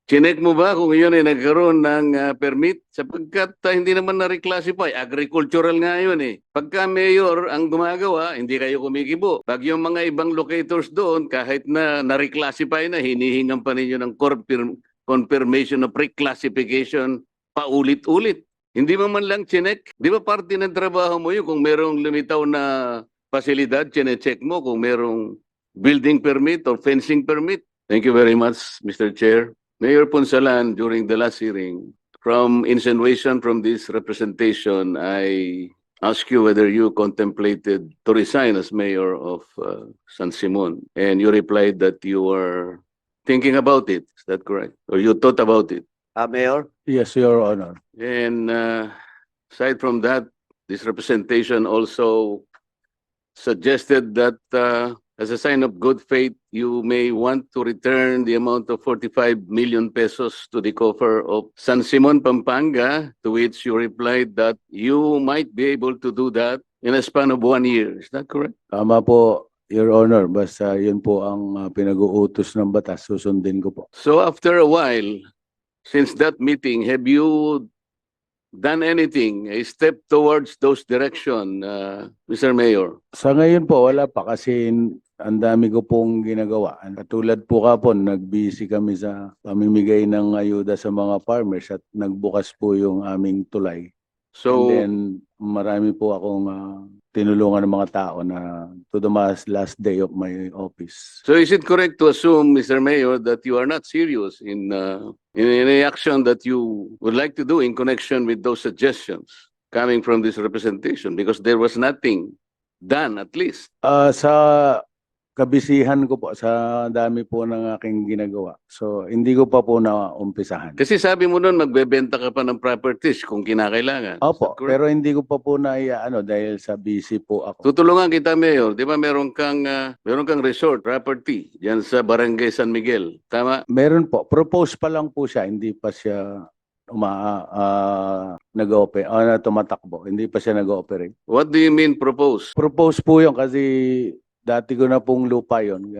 Chinek mo ba kung yun ay nagkaroon ng permit? Sapagkat hindi naman na-reclassify. Agricultural nga yun eh. Pagka mayor ang gumagawa, hindi kayo kumikibo. Pag yung mga ibang locators doon, kahit na na-reclassify na, hinihingan pa ninyo ng confirmation of reclassification paulit-ulit. Hindi mo man lang chinek. Di ba parte ng trabaho mo yun kung merong lumitaw na pasilidad, chinecheck mo kung merong building permit or fencing permit. Thank you very much, Mr. Chair. Mayor Ponsalan, during the last hearing, from insinuation from this representation, I asked you whether you contemplated to resign as mayor of San Simon, and you replied that you were thinking about it. Is that correct? Or you thought about it? Mayor? Yes, Your Honor. And aside from that, this representation also suggested that as a sign of good faith, you may want to return the amount of 45 million pesos to the coffer of San Simon, Pampanga, to which you replied that you might be able to do that in a span of 1 year. Is that correct? Tama po, Your Honor. Basta yun po ang pinag-uutos ng batas. Susundin ko po. So after a while, since that meeting, have you done anything, a step towards those direction, Mr. Mayor? Sa ngayon po, wala pa kasi ang dami ko pong ginagawa. Katulad po kapon, nag-busy kami sa pamimigay ng ayuda sa mga farmers at nagbukas po yung aming tulay. So, And then marami po akong tinulungan ng mga tao na to the last day of my office. so is it correct to assume, Mr. Mayor, that you are not serious in any action that you would like to do in connection with those suggestions coming from this representation? Because there was nothing done, at least. Sa kabisihan ko po, sa dami po ng aking ginagawa. So, hindi ko pa po naumpisahan. Kasi sabi mo noon, magbebenta ka pa ng properties kung kinakailangan. Is Opo, that correct? pero hindi ko pa po dahil sa busy po ako. Tutulungan kita, Mayor. Di ba meron kang resort property diyan sa Barangay San Miguel? Tama? Meron po, propose pa lang po siya, hindi pa siya nag-operate, tumatakbo, hindi pa siya nag-ooperate. What do you mean propose? Propose po yun kasi dati ko na pong lupa yun.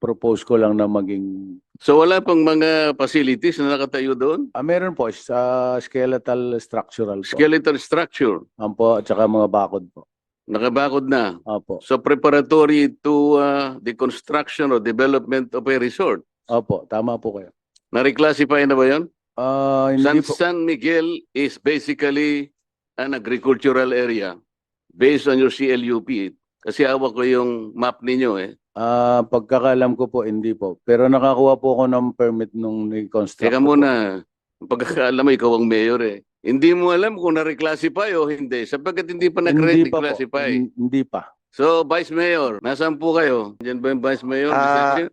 Propose ko lang na maging... So wala pang mga facilities na nakatayo doon? meron po, sa skeletal structural po. Skeletal structure. Po, at saka mga bakod po. Nakabakod na. Opo. So preparatory to the construction or development of a resort. Opo, tama po kayo. Na-reclassify na ba yun? Hindi po. San Miguel is basically an agricultural area based on your CLUP. Kasi hawak ko yung map ninyo eh. Pagkakalam ko po, hindi po. Pero nakakuha po ako ng permit nung i-construct. Teka muna, ang pagkakaalam mo, ikaw ang mayor eh. Hindi mo alam kung na-reclassify o hindi, sapagkat hindi pa Hindi pa po. nag-reclassify. Hindi pa. So, Vice Mayor, nasaan po kayo? Diyan ba yung Vice Mayor? Mr. Chair?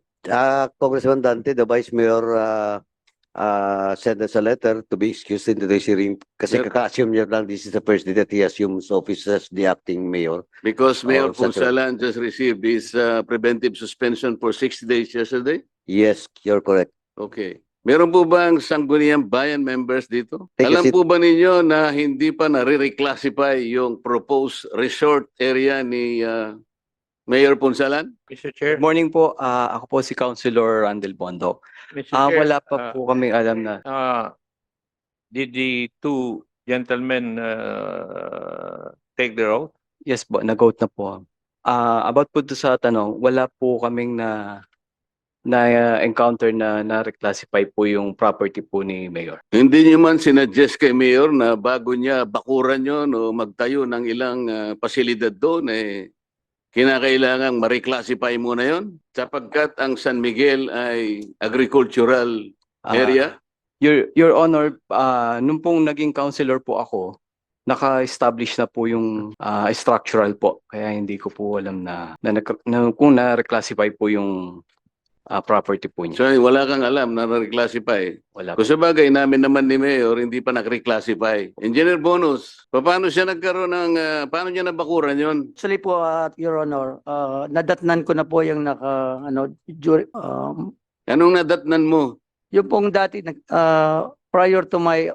Congressman Dante, the Vice Mayor sent us a letter to be excused in today's hearing kasi Yep. kaka-assume niya lang this is the first day that he assumes office as the acting mayor. Because Mayor Secretary. Punsalan just received his preventive suspension for 60 days yesterday? Yes, you're correct. Okay. Meron po bang Sangguniang Bayan members dito? Take a Alam seat. po ba ninyo na hindi pa nare-reclassify yung proposed resort area ni Mayor Punsalan? Mr. Chair. Good morning po. Ako po si Councilor Randel Bondo. Mr. Chair, Wala pa po kaming alam na. Did the two gentlemen take the oath? Yes po, nag-vote na po. About po sa tanong, wala po kaming na-encounter na na-reclassify po yung property po ni Mayor. Hindi niyo man sinuggest kay Mayor na bago niya bakuran yun o magtayo ng ilang pasilidad doon, kinakailangang ma-reclassify muna yun? Sapagkat ang San Miguel ay agricultural area? Your Honor, nung pong naging councilor po ako, naka-establish na po yung structural po. Kaya hindi ko po alam na kung na-reclassify po yung property po niya. So wala kang alam na na-reclassify? Wala po. Kung sa bagay namin naman ni Mayor, hindi pa nag-reclassify. Engineer Bonus, paano siya nagkaroon ng, paano niya nabakuran yon? Actually po, Your Honor, nadatnan ko na po yung Anong nadatnan mo? yung pong dati, prior to my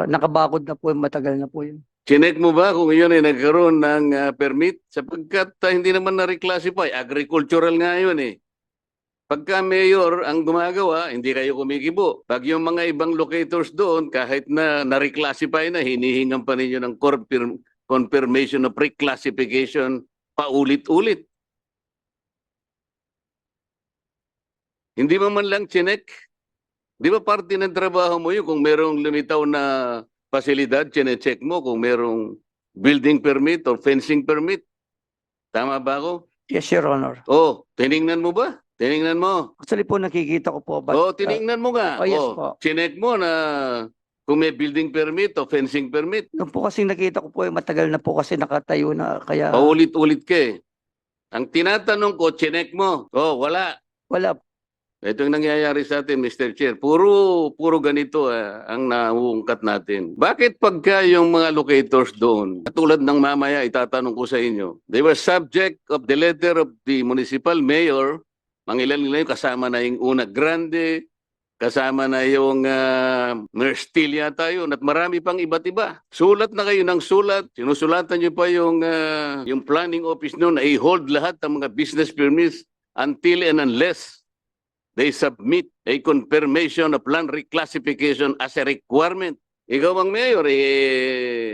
nakabakod na po, matagal na po yun. Chinek mo ba kung yun ay nagkaroon ng permit? Sapagkat hindi naman na-reclassify. Agricultural nga yun eh. Pagka mayor ang gumagawa, hindi kayo kumikibo. Pag yung mga ibang locators doon, kahit na na-reclassify na, hinihingan pa ninyo ng confirmation of reclassification paulit-ulit. Hindi mo man lang chinek. Di ba parte ng trabaho mo yun kung merong lumitaw na pasilidad, chinecheck mo kung merong building permit or fencing permit. Tama ba ako? Yes, Your Honor. Oh, tiningnan mo ba? Tiningnan mo. Actually po nakikita ko po. But, Oh, tiningnan mo nga. oh, yes po. Chinek mo na kung may building permit o fencing permit. Nung po kasi nakita ko po, matagal na po kasi nakatayo na. Kaya Paulit-ulit ka eh. Ang tinatanong ko, chinek mo. Oh, wala. wala. Ito yung nangyayari sa atin, Mr. Chair. Puro ganito ang nauungkat natin. Bakit pagka yung mga locators doon, katulad ng mamaya itatanong ko sa inyo, they were subject of the letter of the municipal mayor, mangilan-ilan yung kasama na yung una Grande, kasama na yung Merstil yata yun, at marami pang iba't iba. Sulat na kayo ng sulat, sinusulatan nyo pa yung planning office noon na i-hold lahat ng mga business permits until and unless they submit a confirmation of land reclassification as a requirement. Ikaw ang mayor,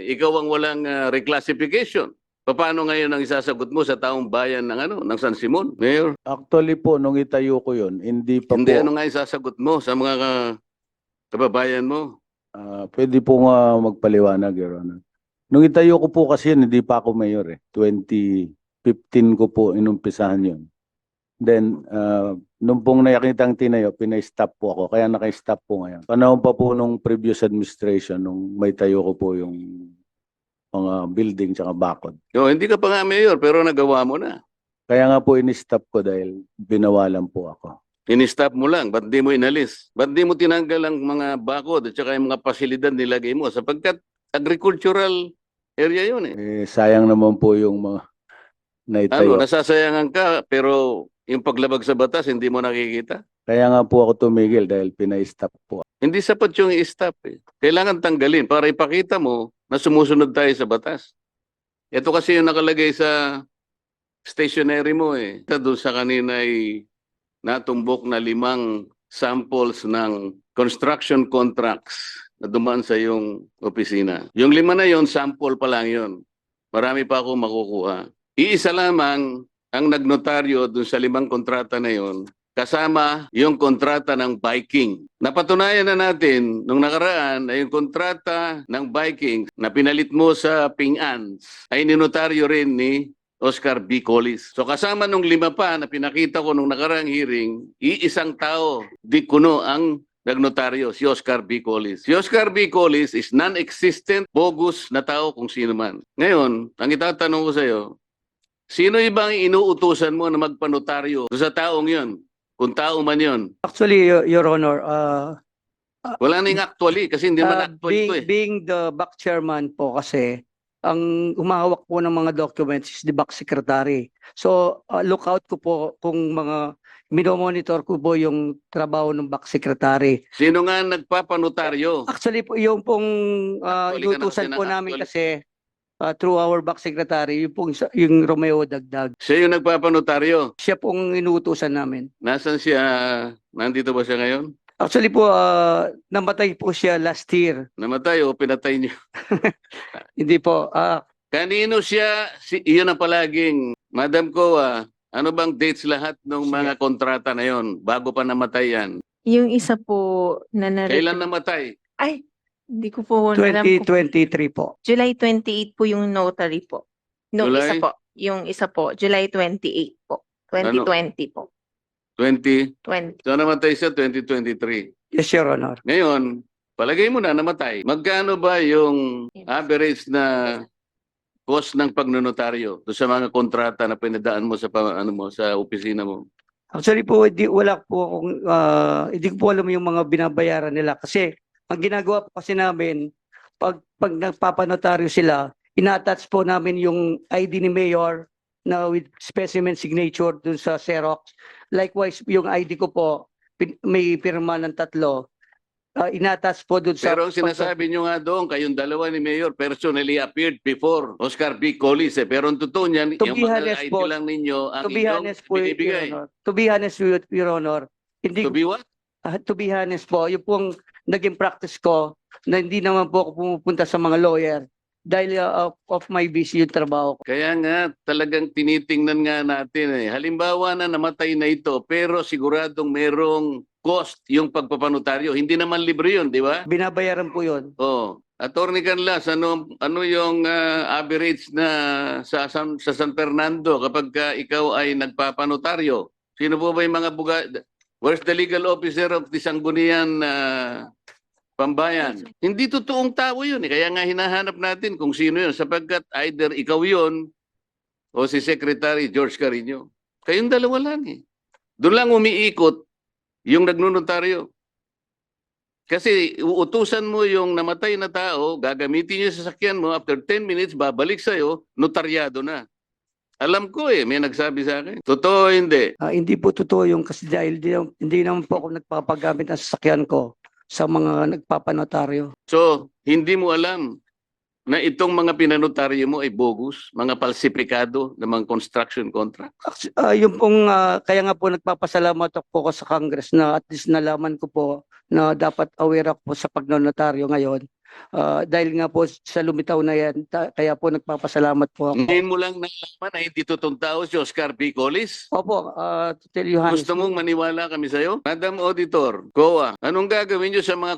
ikaw ang walang reclassification. Paano ngayon ang isasagot mo sa taong bayan ng San Simon, Mayor? Actually po, nung itayo ko yun, hindi pa Hindi, po, ano nga isasagot mo sa mga kababayan mo? pwede po nga magpaliwanag, Your Honor. Nung itayo ko po kasi yun, hindi pa ako mayor eh. 2015 ko po inumpisahan yun. Then, nung pong nakitang tinayo, pinay-stop po ako. Kaya naka-stop po ngayon. Panahon pa po nung previous administration, nung may tayo ko po yung mga building tsaka bakod. Hindi ka pa nga mayor, pero nagawa mo na. Kaya nga po in-stop ko dahil binawalan po ako. In-stop mo lang, ba't di mo inalis? Ba't di mo tinanggal ang mga bakod at saka yung mga pasilidad nilagay mo? Sapagkat agricultural area yun eh. Sayang naman po yung mga naitayo. Nasasayangan ka, pero yung paglabag sa batas, hindi mo nakikita? Kaya nga po ako tumigil dahil pinay-stop po. Hindi sapat yung i-stop eh. Kailangan tanggalin para ipakita mo na sumusunod tayo sa batas. Ito kasi yung nakalagay sa stationery mo eh. Doon sa kanina ay natumbok na 5 samples ng construction contracts na dumaan sa iyong opisina. Yung 5 na yon, sample pa lang yon. Marami pa ako makukuha. Iisa lamang ang nagnotaryo dun sa 5 kontrata na yon, kasama yung kontrata ng Viking. Napatunayan na natin nung nakaraan na yung kontrata ng Viking na pinalit mo sa Ping-Ans ay ninotaryo rin ni Oscar B. Collis. So kasama nung 5 pa na pinakita ko nung nakaraang hearing, iisang tao, di kuno ang nagnotaryo, si Oscar B. Collis. Si Oscar B. Collis is non-existent, bogus na tao kung sino man. Ngayon, ang itatanong ko sa iyo, sino ibang inuutusan mo na magpanotaryo sa taong yon? Kung tao man yon. Actually, Your Honor, Wala na yung actually kasi hindi man actually ito eh. being the back chairman po kasi, ang humahawak po ng mga documents is the back secretary. So, look out ko po kung mga minomonitor ko po yung trabaho ng back secretary. Sino nga nagpapanotaryo? Actually po, yung pong Actually ka na inutusan kasi po na namin actually. kasi through our back secretary, yung pong yung Romeo Dagdag. Siya yung nagpapanotaryo. Siya pong inutusan namin. Nasaan siya? Nandito ba siya ngayon? Actually po, namatay po siya last year. Namatay o pinatay niyo? Hindi po. Kanino siya? Iyon ang palaging, Madam Koa, ano bang dates lahat ng mga kontrata na yon bago pa namatay yan? Yung isa po na Kailan namatay? Ay, hindi ko po alam kung 2023 po. July 28 po yung notary po. No, July? isa po. Yung isa po, July 28 po. 2020 po. 20? 20. So namatay siya 2023. Yes, Your Honor. Ngayon, palagay mo na namatay. Magkano ba yung average na cost ng pagnonotaryo do sa mga kontrata na pinadaan mo sa sa opisina mo? Actually po, wala po akong, hindi ko po alam yung mga binabayaran nila. Kasi, ang ginagawa po kasi namin, pag nagpapanotaryo sila, ina-attach po namin yung ID ni Mayor na with specimen signature dun sa Xerox. Likewise, yung ID ko po, may pirma ng 3. inatas po doon sa... Pero ang sinasabi nyo nga doon, kayong dalawa ni Mayor personally appeared before Oscar B. Collis eh. Pero ang totoo niyan, To yung be mga honest ID po, lang ninyo ang to be inyong honest po, Your binibigay. Honor. To be honest, Your Honor, hindi To be what? to be honest po, yung pong naging practice ko na hindi naman po ako pumupunta sa mga lawyer dahil of my busy yung trabaho ko. Kaya nga, talagang tinitingnan nga natin eh. Halimbawa na namatay na ito, pero siguradong merong cost yung pagpapanotaryo. Hindi naman libre yun, di ba? Binabayaran po yun. Oh, Attorney Canlas, ano yung average na sa San Fernando kapag ikaw ay nagpapanotaryo? Sino po ba yung mga where's the legal officer of the Sangguniang Pambayan? Hindi totoong tao yun eh. Kaya nga hinahanap natin kung sino yun sapagkat either ikaw yun o si Secretary George Carino. Kayong dalawa lang eh. Doon lang umiikot yung nagnunotaryo. Kasi uutusan mo yung namatay na tao, gagamitin yung sasakyan mo, after 10 minutes, babalik sa'yo, notaryado na. Alam ko eh, may nagsabi sa akin. Totoo hindi. Hindi po totoo yung kasi dahil hindi naman po ako nagpapagamit ng sasakyan ko sa mga nagpapanotaryo. So, hindi mo alam na itong mga pinanotaryo mo ay bogus, mga falsifikado ng mga construction contract. Yung pong, kaya nga po nagpapasalamat ako sa Congress na at least nalaman ko po na dapat aware ako po sa pagnonotaryo ngayon. Dahil nga po sa lumitaw na yan, kaya po nagpapasalamat po ako. Ngayon mo lang nalaman na hindi totoong tao si Oscar B. Collis? Opo, to tell you honestly. Gusto mong maniwala kami sa'yo? Madam Auditor, COA, anong gagawin nyo sa mga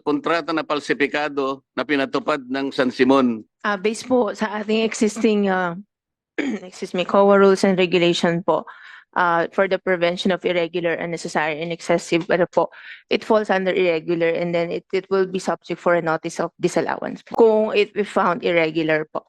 kontrata na falsifikado na pinatupad ng San Simon? Based po sa ating existing COA rules and regulation po, for the prevention of irregular, unnecessary, and excessive, it falls under irregular and then it will be subject for a notice of disallowance po. Kung it be found irregular po.